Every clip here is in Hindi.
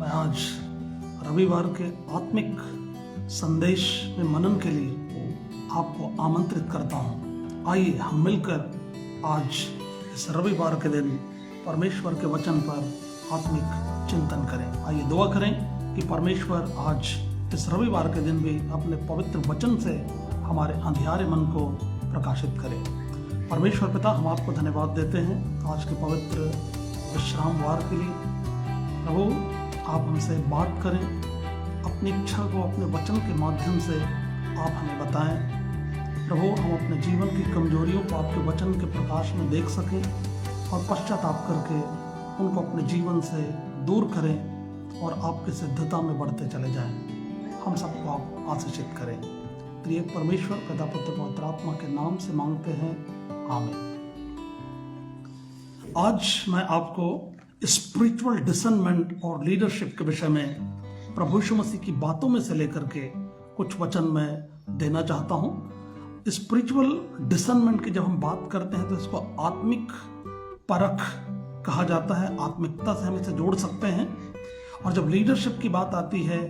मैं आज रविवार के आत्मिक संदेश में मनन के लिए आपको आमंत्रित करता हूँ। आइए हम मिलकर आज इस रविवार के दिन परमेश्वर के वचन पर आत्मिक चिंतन करें। आइए दुआ करें कि परमेश्वर आज इस रविवार के दिन भी अपने पवित्र वचन से हमारे अंधियारे मन को प्रकाशित करें। परमेश्वर पिता, हम आपको धन्यवाद देते हैं आज के पवित्र विश्राम वार के लिए। प्रभु, आप हमसे बात करें, अपनी इच्छा को अपने वचन के माध्यम से आप हमें बताएं। प्रभु, हम अपने जीवन की कमजोरियों को आपके वचन के प्रकाश में देख सकें और पश्चाताप करके उनको अपने जीवन से दूर करें और आपकी सिद्धता में बढ़ते चले जाएं। हम सबको आप आशीषित करें। प्रिय परमेश्वर, पिता पुत्र पवित्र आत्मा के नाम से मांगते हैं, आमीन। आज मैं आपको स्पिरिचुअल डिसर्नमेंट और लीडरशिप के विषय में प्रभु यीशु मसीह की बातों में से लेकर के कुछ वचन मैं देना चाहता हूं। स्पिरिचुअल डिसर्नमेंट की जब हम बात करते हैं तो इसको आत्मिक परख कहा जाता है। आत्मिकता से हम इसे जोड़ सकते हैं। और जब लीडरशिप की बात आती है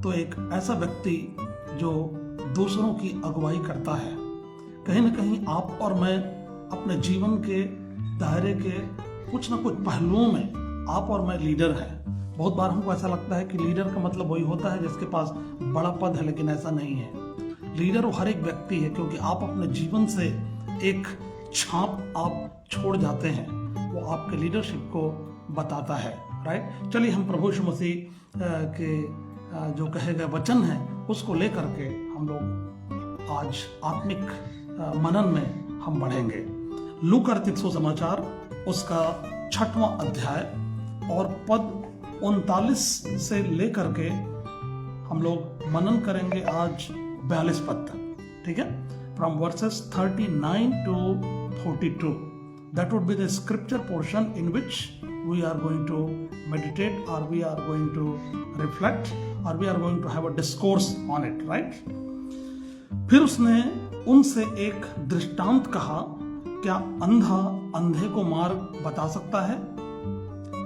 तो एक ऐसा व्यक्ति जो दूसरों की अगुवाई करता है। कहीं ना कहीं आप और मैं अपने जीवन के दायरे के कुछ ना कुछ पहलुओं में आप और मैं लीडर हैं। बहुत बार हमको ऐसा लगता है कि लीडर का मतलब वही होता है जिसके पास बड़ा पद है, लेकिन ऐसा नहीं है। लीडर वो हर एक व्यक्ति है, क्योंकि आप अपने जीवन से एक छाप आप छोड़ जाते हैं, वो आपके लीडरशिप को बताता है। राइट, चलिए हम प्रभु यीशु मसीह के जो कहे गए वचन है उसको लेकर के हम लोग आज आत्मिक मनन में हम बढ़ेंगे। लूका रचित सुसमाचार उसका 6वां अध्याय और पद 39 से लेकर के हम लोग मनन करेंगे आज 42 पद तक। ठीक है, from versus 39 to 42। That would be the scripture portion in which we are going to meditate, or we are going to reflect, or we are going to have a discourse on it, right? फिर उसने उनसे एक दृष्टांत कहा, क्या अंधा अंधे को मार्ग बता सकता है?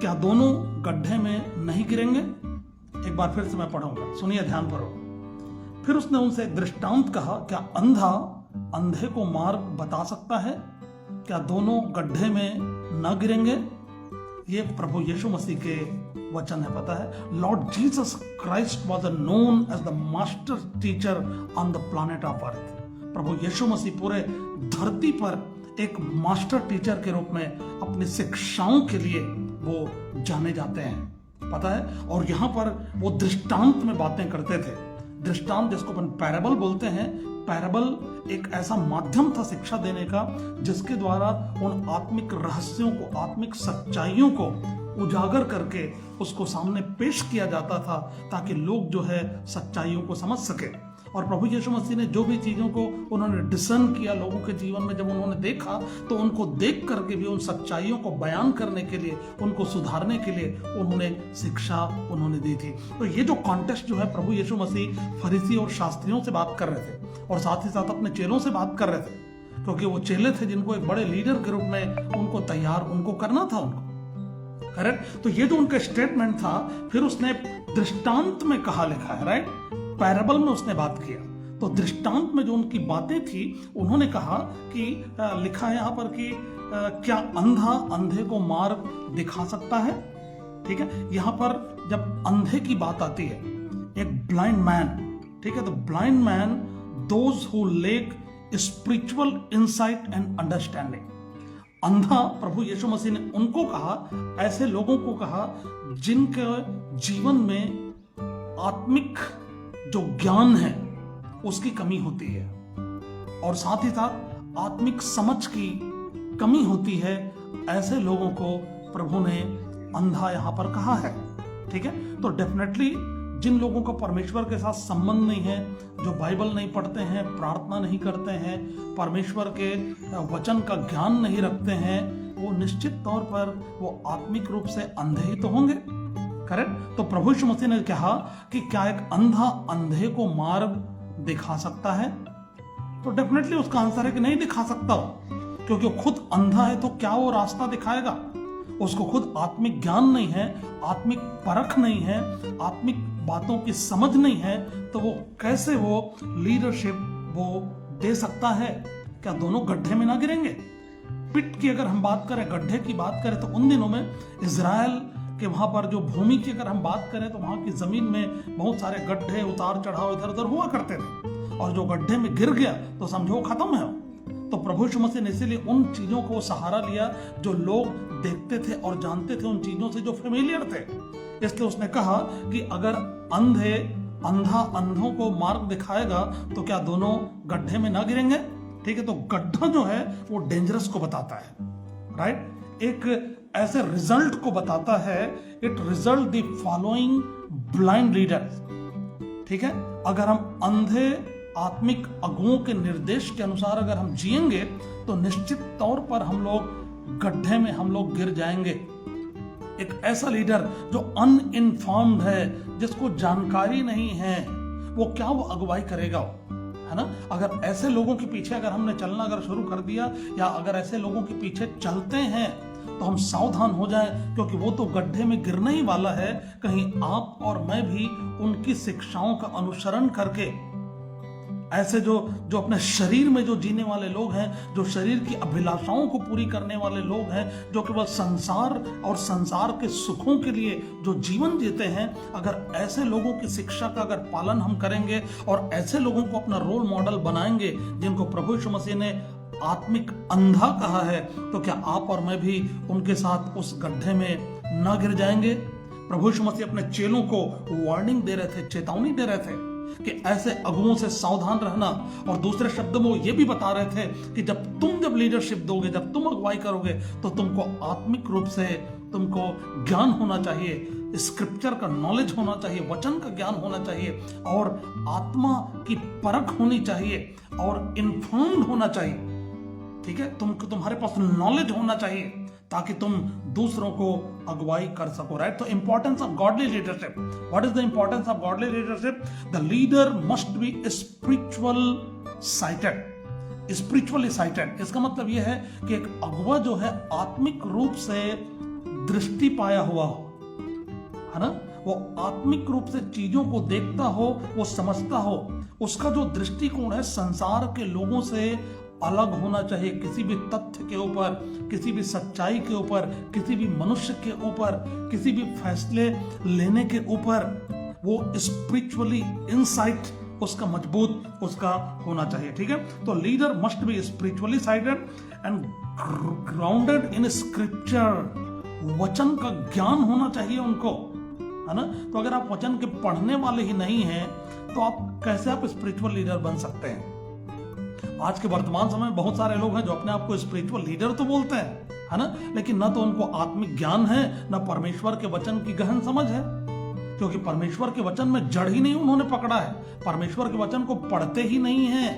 क्या दोनों गड्ढे में नहीं गिरेंगे? एक बार फिर से मैं पढ़ूंगा, सुनिए ध्यान करो। फिर उसने उनसे एक दृष्टांत कहा, क्या अंधा अंधे को मार्ग बता सकता है? क्या दोनों गड्ढे में न गिरेंगे? ये प्रभु यीशु मसीह के वचन है। पता है, Lord Jesus Christ was known as the master teacher on the planet of earth. प्रभु यीशु मसीह पूरे धरती पर एक मास्टर टीचर के रूप में अपनी शिक्षाओं के लिए वो जाने जाते हैं। पता है, और यहाँ पर वो दृष्टांत में बातें करते थे। दृष्टांत जिसको अपन पैराबल बोलते हैं। पैराबल एक ऐसा माध्यम था शिक्षा देने का जिसके द्वारा उन आत्मिक रहस्यों को, आत्मिक सच्चाइयों को उजागर करके उसको सामने पेश किया जाता था, ताकि लोग जो है सच्चाइयों को समझ सके। और प्रभु यीशु मसीह ने जो भी चीज़ों को उन्होंने डिसर्न किया लोगों के जीवन में, जब उन्होंने देखा तो उनको देख करके भी उन सच्चाइयों को बयान करने के लिए, उनको सुधारने के लिए उन्होंने शिक्षा उन्होंने दी थी। तो ये जो कॉन्टेक्स्ट जो है, प्रभु यीशु मसीह फरीसी और शास्त्रियों से बात कर रहे थे और साथ ही साथ अपने चेलों से बात कर रहे थे, क्योंकि वो चेले थे जिनको एक बड़े लीडर के रूप में उनको तैयार उनको करना था उनको। करेक्ट, तो ये जो उनका स्टेटमेंट था, फिर उसने दृष्टांत में कहा लिखा है। राइट, पैराबल में उसने बात किया। तो दृष्टांत में जो उनकी बातें थी, उन्होंने कहा कि लिखा है यहाँ पर कि क्या अंधा अंधे को मार्ग दिखा सकता है? ठीक है, यहाँ पर जब अंधे की बात आती है, एक ब्लाइंड मैन, ठीक है, तो blind man those who lake spiritual insight and understanding. अंधा, प्रभु यीशु मसीह ने उनको कहा, ऐसे लोगों को कहा जिनके जीवन में आत्मिक जो ज्ञान है उसकी कमी होती है और साथ ही साथ आत्मिक समझ की कमी होती है। ऐसे लोगों को प्रभु ने अंधा यहां पर कहा है। ठीक है, तो डेफिनेटली जिन लोगों का परमेश्वर के साथ संबंध नहीं है, जो बाइबल नहीं पढ़ते हैं, प्रार्थना नहीं करते हैं, परमेश्वर के वचन का ज्ञान नहीं रखते हैं, वो निश्चित तौर पर वो आत्मिक रूप से अंधे ही तो होंगे। करेक्ट, तो प्रभु यीशु मसीह ने कहा कि क्या एक अंधा अंधे को मार्ग दिखा सकता है? तो डेफिनेटली उसका आंसर है कि नहीं दिखा सकता, क्योंकि वो खुद अंधा है, तो क्या वो रास्ता दिखाएगा? उसको खुद आत्मिक ज्ञान नहीं है, आत्मिक परख नहीं है, आत्मिक बातों की समझ नहीं है, तो वो कैसे वो लीडरशिप वो दे सकता है? क्या दोनों गड्ढे में ना गिरेंगे? पिट की अगर हम बात करें, गड्ढे की बात करें, तो उन दिनों में इजराइल के वहां पर जो भूमि की अगर हम बात करें तो वहां की जमीन में बहुत सारे गड्ढे, उतार चढ़ाव इधर उधर हुआ करते थे, और जो गड्ढे में गिर गया तो समझो खत्म है। तो प्रभु यीशु मसीह ने इसीलिए उन चीजों को सहारा लिया जो लोग देखते थे और जानते थे, उन चीजों से जो फेमिलियर थे। इसलिए उसने कहा कि अगर अंधा अंधों को मार्ग दिखाएगा तो क्या दोनों गड्ढे में ना गिरेंगे? ठीक है, तो गड्ढा जो है वो डेंजरस को बताता है, राइट? एक ऐसे रिजल्ट को बताता है, it result the following blind leader. ठीक है, अगर हम अंधे आत्मिक अगुओं के निर्देश के अनुसार अगर हम जिएंगे तो निश्चित तौर पर हम लोग गड्ढे में हम लोग गिर जाएंगे। एक ऐसा लीडर जो अनइन्फॉर्म्ड है, जिसको जानकारी नहीं है, वो क्या वो अगुवाई करेगा? है ना? अगर ऐसे लोगों के पीछे अगर हमने चलना अगर शुरू कर दिया, या अगर ऐसे लोगों के पीछे चलते हैं, तो हम सावधान हो जाएं, क्योंकि वो तो गड्ढे में गिरने ही वाला है। कहीं आप और मैं भी उनकी शिक्षाओं का अनुसरण करके ऐसे जो अपने शरीर में जो जीने वाले लोग हैं, जो शरीर की अभिलाषाओं को पूरी करने वाले लोग हैं, जो केवल संसार और संसार के सुखों के लिए जो जीवन जीते हैं, अगर ऐसे लोगों की शिक्षा का अगर पालन हम करेंगे और ऐसे लोगों को अपना रोल मॉडल बनाएंगे, जिनको प्रभु यीशु मसीह ने आत्मिक अंधा कहा है, तो क्या आप और मैं भी उनके साथ उस गड्ढे में न गिर जाएंगे? प्रभु यीशु मसीह अपने चेलों को वार्निंग दे रहे थे, चेतावनी दे रहे थे कि ऐसे अगुओं से सावधान रहना, और दूसरे शब्दों में वो ये भी बता रहे थे कि जब लीडरशिप दोगे, जब तुम अगुवाई करोगे, तो तुमको आत्मिक रूप से तुमको ज्ञान होना चाहिए, स्क्रिप्चर का नॉलेज होना चाहिए, वचन का ज्ञान होना चाहिए, और आत्मा की परख होनी चाहिए, और इन्फॉर्म्ड होना चाहिए। ठीक है, तुम्हारे पास नॉलेज होना चाहिए ताकि तुम दूसरों को अगुवाई कर सको, राइट? तो importance of godly leadership, what is the importance of godly leadership? The leader must be spiritual sighted, spiritually sighted. इसका मतलब यह है कि एक अगुवा जो है आत्मिक रूप से दृष्टि पाया हुआ हो, है ना? वो आत्मिक रूप से चीजों को देखता हो, वो समझता हो, उसका जो दृष्टिकोण है संसार के लोगों से अलग होना चाहिए। किसी भी तथ्य के ऊपर, किसी भी सच्चाई के ऊपर, किसी भी मनुष्य के ऊपर, किसी भी फैसले लेने के ऊपर वो स्पिरिचुअली इनसाइट उसका मजबूत उसका होना चाहिए। ठीक है, तो leader must be spiritually sighted and grounded in scripture. वचन का ज्ञान होना चाहिए उनको, है ना? तो अगर आप वचन के पढ़ने वाले ही नहीं हैं, तो आप कैसे आप स्पिरिचुअल लीडर बन सकते हैं? आज के वर्तमान समय में बहुत सारे लोग हैं जो अपने आप को स्पिरिचुअल लीडर तो बोलते हैं, है ना? लेकिन ना तो उनको आत्मिक ज्ञान है, ना परमेश्वर के वचन की गहन समझ है, क्योंकि परमेश्वर के वचन में जड़ ही नहीं उन्होंने पकड़ा है, परमेश्वर के वचन को पढ़ते ही नहीं है।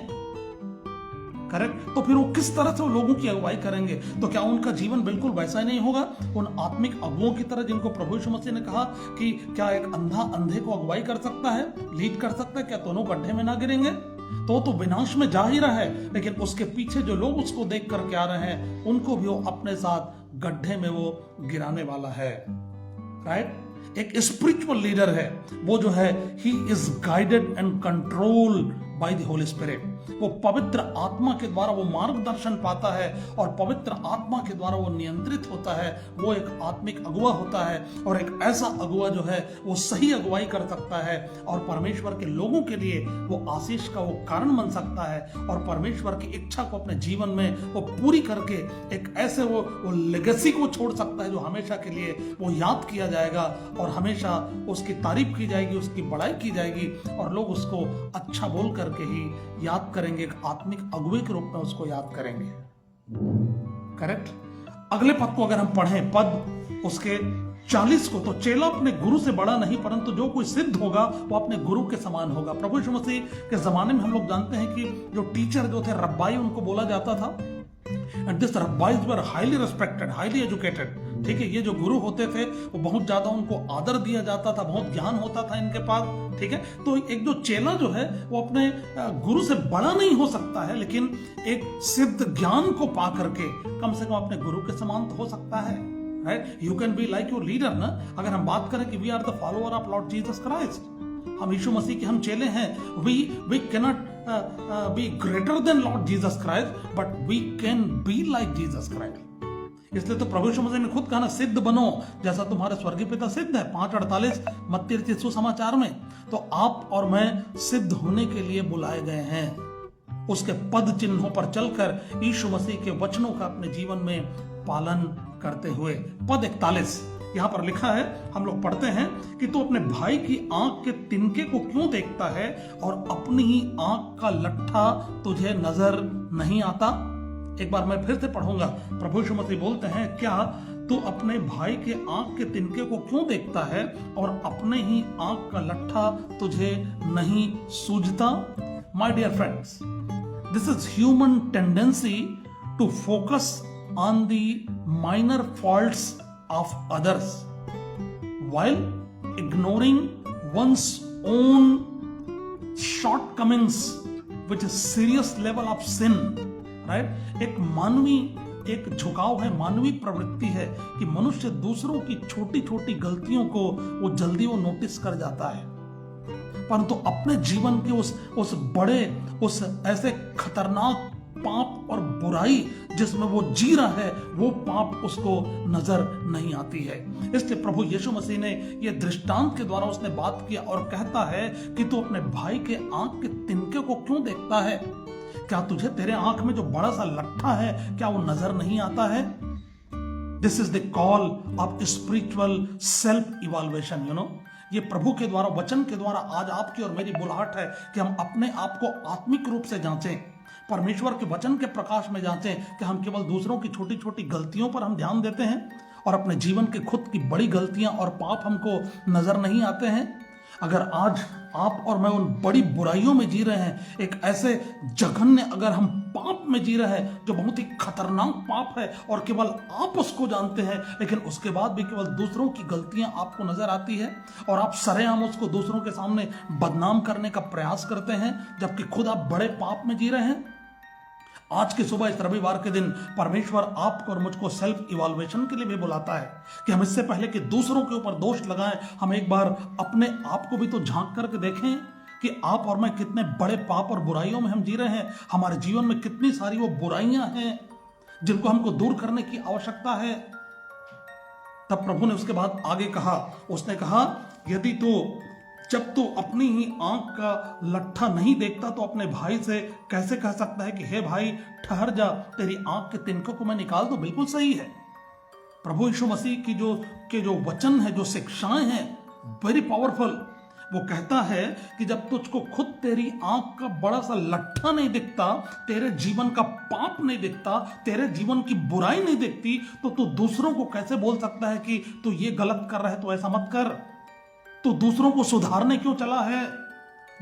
करेक्ट? तो फिर वो किस तरह से वो लोगों की अगुवाई करेंगे? तो क्या उनका जीवन बिल्कुल वैसा ही नहीं होगा उन आत्मिक अगुओं की तरह, जिनको प्रभु यीशु मसीह ने कहा कि क्या एक अंधा अंधे को अगुवाई कर सकता है, लीड कर सकता है? क्या दोनों गड्ढे में ना गिरेंगे? तो विनाश में जा ही रहा है, लेकिन उसके पीछे जो लोग उसको देख करके आ रहे हैं, उनको भी वो अपने साथ गड्ढे में वो गिराने वाला है, राइट? एक स्पिरिचुअल लीडर है वो जो है, he is guided and control by the Holi spirit. वो पवित्र आत्मा के द्वारा वो मार्गदर्शन पाता है, और पवित्र आत्मा के द्वारा वो नियंत्रित होता है। वो एक आत्मिक अगुवा होता है, और एक ऐसा अगुवा जो है वो सही अगुवाई कर सकता है, और परमेश्वर के लोगों के लिए वो आशीष का वो कारण बन सकता है, और परमेश्वर की इच्छा को अपने जीवन में वो पूरी करके एक ऐसे वो लेगेसी को छोड़ सकता है जो हमेशा के लिए वो याद किया जाएगा, और हमेशा उसकी तारीफ की जाएगी, उसकी बड़ाई की जाएगी, और लोग उसको अच्छा बोल करके ही याद करेंगे, एक आत्मिक अगुवे के रूप में उसको याद करेंगे। करेक्ट? अगले पद को अगर हम पढ़ें, पद उसके 40 को, तो चेला अपने गुरु से बड़ा नहीं, परंतु जो कोई सिद्ध होगा वो अपने गुरु के समान होगा। प्रभु यीशु मसीह के जमाने में हम लोग जानते हैं कि जो टीचर जो थे, रब्बाई उनको बोला जाता था, and this rabbis were highly respected, highly educated. ठीक है, ये जो गुरु होते थे वो बहुत ज्यादा उनको आदर दिया जाता था, बहुत ज्ञान होता था इनके पास। ठीक है, तो एक जो चेला जो है वो अपने गुरु से बड़ा नहीं हो सकता है, लेकिन एक सिद्ध ज्ञान को पा करके कम से कम अपने गुरु के समान तो हो सकता है, right? You can be like your leader ना. अगर हम बात करें कि we are the follower of Lord Jesus Christ, हम यीशु मसीह के हम चेले हैं, we can not be greater than Lord Jesus Christ, but we can be like Jesus Christ. इसलिए तो प्रभु यीशु मसीह ने खुद कहा ना, सिद्ध बनो जैसा तुम्हारे स्वर्गीय पिता सिद्ध है, 5:48 मत्ती रचित सुसमाचार में. तो आप और मैं सिद्ध होने के लिए बुलाए गए हैं, उसके पद चिन्हों पर चलकर यीशु मसीह के वचनों का अपने जीवन में पालन करते हुए. पद 41 यहां पर लिखा है, हम लोग पढ़ते हैं कि तू अपने भाई की आंख के तिनके को क्यों देखता है और अपनी ही आंख का लट्ठा तुझे नजर नहीं आता. एक बार मैं फिर से पढ़ूंगा. प्रभु यीशु मसीह बोलते हैं, क्या तू अपने भाई के आंख के तिनके को क्यों देखता है और अपने ही आंख का लट्ठा तुझे नहीं सूझता. My dear friends, this is human tendency to focus on the minor faults of others while ignoring one's own shortcomings, which is serious level of sin, right? एक मानवी एक झुकाव है, मानवीय प्रवृत्ति है कि मनुष्य दूसरों की छोटी छोटी गलतियों को वो जल्दी वो नोटिस कर जाता है, परंतु अपने जीवन के उस बड़े उस ऐसे खतरनाक पाप और बुराई जिसमें वो जी रहा है, वो पाप उसको नजर नहीं आती है. इसलिए प्रभु यीशु मसीह ने ये दृष्टांत के द्वारा उसने बात किया और कहता है कि तू अपने भाई के आंख के तिनके को क्यों देखता है. क्या तुझे तेरे आंख में जो बड़ा सा लट्ठा है क्या वो नजर नहीं आता है. This is the call of spiritual self evaluation. ये प्रभु के द्वारा, वचन के द्वारा आज आपकी और मेरी बुलाहट है कि हम अपने आप को आत्मिक रूप से जांचें, परमेश्वर के वचन के प्रकाश में जांचें कि हम केवल दूसरों की छोटी छोटी गलतियों पर हम ध्यान देते हैं और अपने जीवन के खुद की बड़ी गलतियां और पाप हमको नजर नहीं आते हैं. अगर आज आप और मैं उन बड़ी बुराइयों में जी रहे हैं, एक ऐसे जघन्य अगर हम पाप में जी रहे हैं जो बहुत ही खतरनाक पाप है और केवल आप उसको जानते हैं, लेकिन उसके बाद भी केवल दूसरों की गलतियां आपको नजर आती है और आप सरेआम उसको दूसरों के सामने बदनाम करने का प्रयास करते हैं, जबकि खुद आप बड़े पाप में जी रहे हैं. आज की सुबह इस रविवार के दिन परमेश्वर आपको और मुझको सेल्फ इवैल्यूएशन के लिए भी बुलाता है कि हम इससे पहले कि दूसरों के ऊपर दोष लगाएं, हम एक बार अपने आप को भी तो झांक करके देखें कि आप और मैं कितने बड़े पाप और बुराइयों में हम जी रहे हैं. हमारे जीवन में कितनी सारी वो बुराइयां हैं जिनको हमको दूर करने की आवश्यकता है. तब प्रभु ने उसके बाद आगे कहा, उसने कहा, यदि जब तू अपनी ही आंख का लट्ठा नहीं देखता तो अपने भाई से कैसे कह सकता है कि हे भाई ठहर जा, तेरी आंख के तिनकों को मैं निकाल दूं. बिल्कुल सही है. प्रभु यीशु मसीह की जो वचन है, जो शिक्षाएं हैं, वेरी पावरफुल. वो कहता है कि जब तुझको खुद तेरी आंख का बड़ा सा लट्ठा नहीं दिखता, तेरे जीवन का पाप नहीं दिखता, तेरे जीवन की बुराई नहीं दिखती, तो तू दूसरों को कैसे बोल सकता है कि तू ये गलत कर रहा है, तो ऐसा मत कर. तो दूसरों को सुधारने क्यों चला है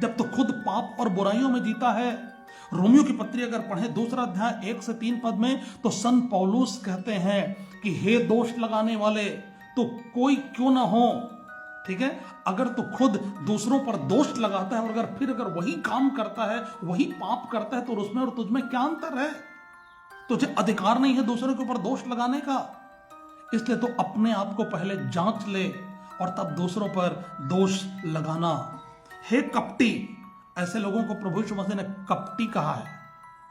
जब तो खुद पाप और बुराइयों में जीता है. रोमियो की पत्री अगर पढ़ें 2 अध्याय 1 से 3 पद में, तो संत पौलुस कहते हैं कि हे दोष लगाने वाले, तो कोई क्यों ना हो. ठीक है, अगर तू खुद दूसरों पर दोष लगाता है और अगर वही काम करता है, वही पाप करता है, तो उसमें और तुझमें क्या अंतर है. तुझे अधिकार नहीं है दूसरों के ऊपर दोष लगाने का. इसलिए तो अपने आप को पहले जांच ले और तब दूसरों पर दोष लगाना. हे कपटी, ऐसे लोगों को प्रभु यीशु मसीह ने कपटी कहा है.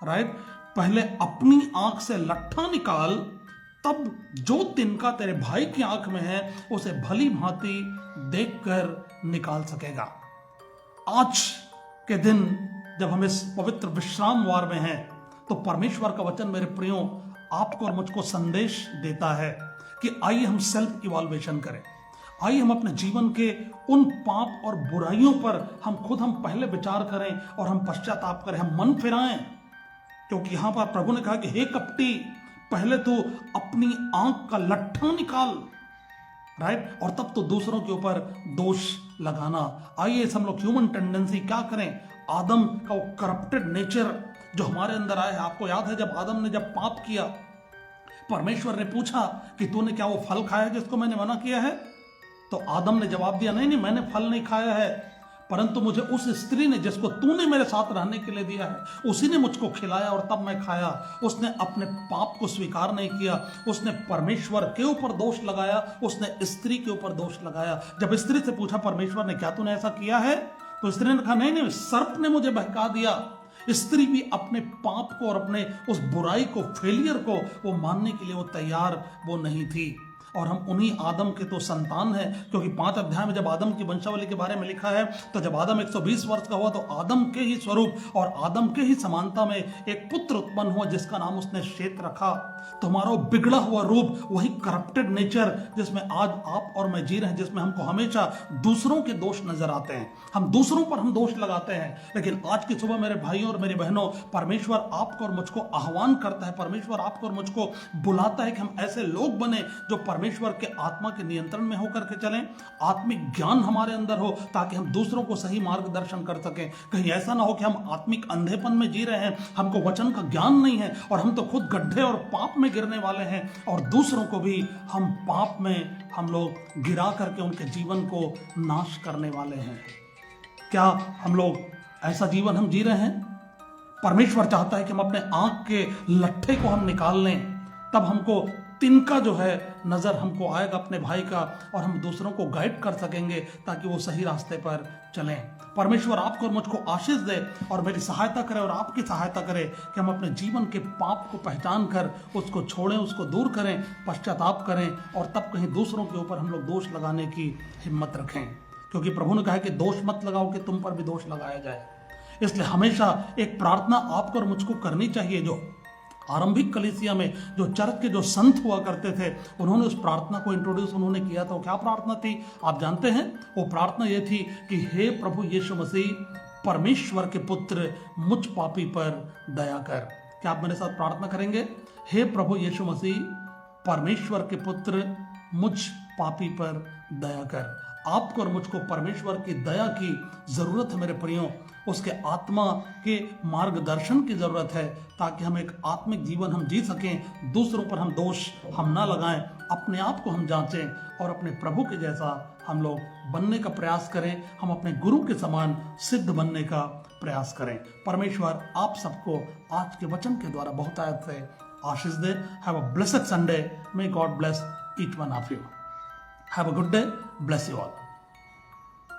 राइट? पहले अपनी आंख से लट्ठा निकाल, तब जो तिनका तेरे भाई की आंख में है उसे भली भांति देखकर निकाल सकेगा. आज के दिन जब हम इस पवित्र विश्राम वार में हैं, तो परमेश्वर का वचन मेरे प्रियो आपको और मुझको संदेश देता है कि आइए हम सेल्फ इवैल्यूएशन करें. आइए हम अपने जीवन के उन पाप और बुराइयों पर हम पहले विचार करें और हम पश्चाताप करें, हम मन फिराएं. क्योंकि यहां पर प्रभु ने कहा कि हे कपटी, पहले तो अपनी आंख का लट्ठा निकाल. राइट? और तब तो दूसरों के ऊपर दोष लगाना. आइए हम लोग ह्यूमन टेंडेंसी क्या करें, आदम का वो करप्टेड नेचर जो हमारे अंदर आया है. आपको याद है जब आदम ने जब पाप किया, परमेश्वर ने पूछा कि तूने क्या वो फल खाया जिसको मैंने मना किया है. तो आदम ने जवाब दिया, नहीं मैंने फल नहीं खाया है. परंतु मुझे उस स्त्री ने जिसको तूने मेरे साथ रहने के लिए दिया है, उसी ने मुझको खिलाया और तब मैं खाया। उसने अपने पाप को स्वीकार नहीं किया, उसने परमेश्वर के ऊपर दोष लगाया, उसने स्त्री के ऊपर दोष लगाया। जब स्त्री से पूछा परमेश्वर ने क्या तूने ऐसा किया है, तो स्त्री ने कहा नहीं नहीं, सर्प ने मुझे बहका दिया। स्त्री भी अपने पाप को और अपने उस बुराई को, फेलियर को वो मानने के लिए वो तैयार वो नहीं थी। और हम उन्हीं आदम के तो संतान हैं, क्योंकि 5 अध्याय में जब आदम की वंशावली के बारे में लिखा है, तो जब आदम 120 वर्ष का हुआ तो आदम के ही स्वरूप और आदम के ही समानता में एक पुत्र उत्पन्न हुआ जिसका नाम उसने शेत रखा। तो हमारा बिगड़ा हुआ रूप, वही करप्टेड नेचर जिसमें आज आप और मैं जी रहे हैं, जिसमें हमको हमेशा दूसरों के दोष नजर आते हैं, हम दूसरों पर हम दोष लगाते हैं। लेकिन आज की सुबह मेरे भाइयों और मेरी बहनों, परमेश्वर आपको और मुझको आह्वान करता है, परमेश्वर आपको और मुझको बुलाता है कि हम ऐसे लोग बने जो परमेश्वर के आत्मा के नियंत्रण में होकर के चलें। आत्मिक ज्ञान हमारे अंदर हो ताकि हम दूसरों को सही मार्गदर्शन कर सकें। कहीं ऐसा ना हो कि हम आत्मिक अंधेपन में जी रहे हैं, हमको वचन का ज्ञान नहीं है और हम तो खुद गड्ढे और पाप में गिरने वाले हैं और दूसरों को भी हम पाप में हम लोग गिरा करके उनके जीवन को नाश करने वाले हैं। क्या हम लोग ऐसा जीवन हम जी रहे हैं? परमेश्वर चाहता है कि हम अपने आंख के लट्ठे को हम निकाल लें, तब हमको तिनका जो है नजर हमको आएगा अपने भाई का और हम दूसरों को गाइड कर सकेंगे ताकि वो सही रास्ते पर चलें। परमेश्वर आपको और मुझको आशीष दे और मेरी सहायता करे और आपकी सहायता करे कि हम अपने जीवन के पाप को पहचान कर उसको छोड़ें, उसको दूर करें, पश्चाताप करें और तब कहीं दूसरों के ऊपर हम लोग दोष लगाने की हिम्मत रखें, क्योंकि प्रभु ने कहा है कि दोष मत लगाओ कि तुम पर भी दोष लगाया जाए। इसलिए हमेशा एक प्रार्थना आपको और मुझको करनी चाहिए। जो आरंभिक कलीसिया में जो चर्च के जो संत हुआ करते थे, उन्होंने उस प्रार्थना को इंट्रोड्यूस उन्होंने किया था। क्या प्रार्थना थी आप जानते हैं? वो प्रार्थना ये थी कि हे प्रभु यीशु मसीह, परमेश्वर के पुत्र, मुझ पापी पर दया कर। क्या आप मेरे साथ प्रार्थना करेंगे? हे प्रभु यीशु मसीह, परमेश्वर के पुत्र, मुझ पापी पर दया कर। आपको और मुझको परमेश्वर की दया की जरूरत है मेरे प्रियो, उसके आत्मा के मार्गदर्शन की जरूरत है ताकि हम एक आत्मिक जीवन हम जी सकें, दूसरों पर हम दोष हम ना लगाएं, अपने आप को हम जांचें और अपने प्रभु के जैसा हम लोग बनने का प्रयास करें, हम अपने गुरु के समान सिद्ध बनने का प्रयास करें। परमेश्वर आप सबको आज के वचन के द्वारा बहुत आयत से आशीष दे। Have a blessed Sunday. May God bless each one of you. Have a good day. Bless you all.